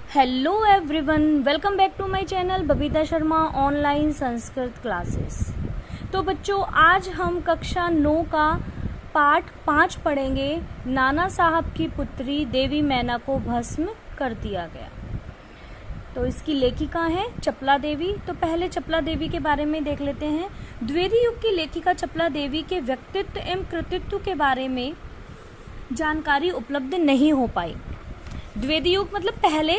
Hello everyone, welcome back to my channel Babita Sharma online Sanskrit classes. तो बच्चों, आज हम कक्षा 9 का पाठ 5 पढ़ेंगे। नाना साहब की पुत्री देवी मैना को भस्म कर दिया गया। तो इसकी लेखिका है चपला देवी। तो पहले चपला देवी के बारे में देख लेते हैं। द्विवेदी युग की लेखिका चपला देवी के व्यक्तित्व एवं कृतित्व के बारे में जानकारी उपलब्ध नहीं हो पाई। द्विवेदी युग मतलब पहले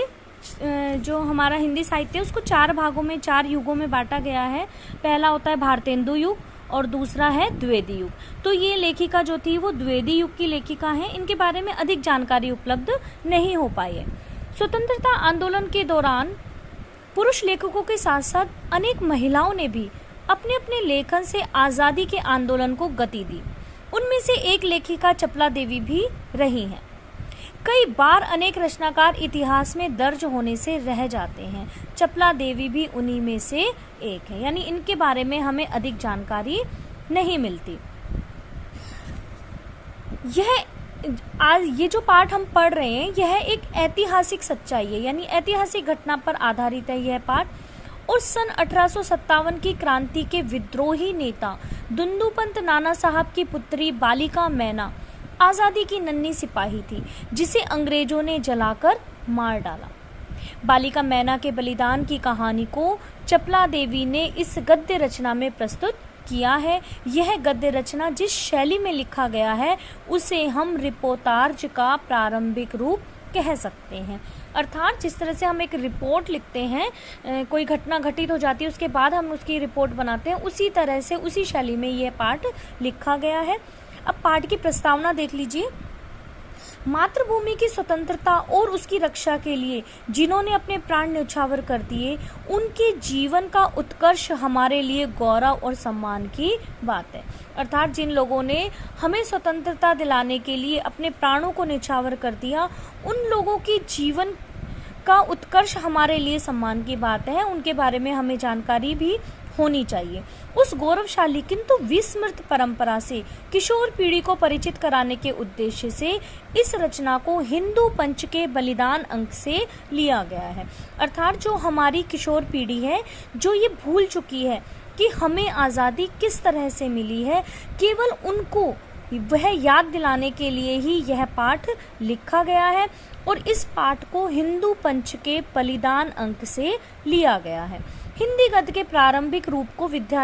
जो हमारा हिंदी साहित्य है उसको 4 भागों में, 4 युगों में बांटा गया है। पहला होता है भारतेंदु युग और दूसरा है द्विवेदी युग। तो ये लेखिका जो थी वो द्विवेदी युग की लेखिका है। इनके बारे में अधिक जानकारी उपलब्ध नहीं हो पाई है। स्वतंत्रता आंदोलन के दौरान पुरुष लेखकों के साथ साथ अनेक महिलाओं ने भी अपने अपने लेखन से आज़ादी के आंदोलन को गति दी। उनमें से एक लेखिका चपला देवी भी रही हैं। कई बार अनेक रचनाकार इतिहास में दर्ज होने से रह जाते हैं। चपला देवी भी उन्हीं में से एक है, यानी इनके बारे में हमें अधिक जानकारी नहीं मिलती। आज ये जो पाठ हम पढ़ रहे हैं यह एक ऐतिहासिक सच्चाई है, यानी ऐतिहासिक घटना पर आधारित है यह पाठ। और सन 1857 की क्रांति के विद्रोही नेता दुंदुपंत नाना साहब की पुत्री बालिका मैना आज़ादी की नन्ही सिपाही थी, जिसे अंग्रेजों ने जलाकर मार डाला। बालिका मैना के बलिदान की कहानी को चपला देवी ने इस गद्य रचना में प्रस्तुत किया है। यह गद्य रचना जिस शैली में लिखा गया है उसे हम रिपोर्टाज का प्रारंभिक रूप कह सकते हैं। अर्थात जिस तरह से हम एक रिपोर्ट लिखते हैं, कोई घटना घटित हो जाती है उसके बाद हम उसकी रिपोर्ट बनाते हैं, उसी तरह से उसी शैली में यह पाठ लिखा गया है। अब पाठ की प्रस्तावना देख लीजिए। मातृभूमि की स्वतंत्रता और उसकी रक्षा के लिए जिन्होंने अपने प्राण न्यौछावर कर दिए, उनके जीवन का उत्कर्ष हमारे लिए गौरव और सम्मान की बात है। अर्थात जिन लोगों ने हमें स्वतंत्रता दिलाने के लिए अपने प्राणों को न्यौछावर कर दिया, उन लोगों की जीवन का उत्कर्ष हमारे लिए सम्मान की बात है। उनके बारे में हमें जानकारी भी होनी चाहिए। उस गौरवशाली किंतु विस्मृत परंपरा से किशोर पीढ़ी को परिचित कराने के उद्देश्य से इस रचना को हिंदू पंच के बलिदान अंक से लिया गया है। अर्थात जो हमारी किशोर पीढ़ी है, जो ये भूल चुकी है कि हमें आज़ादी किस तरह से मिली है, केवल उनको वह याद दिलाने के लिए ही यह पाठ लिखा गया है। और इस पाठ को हिंदू पंच के बलिदान अंक से लिया गया है। हिंदी गद्य के प्रारंभिक रूप को विद्यार्थी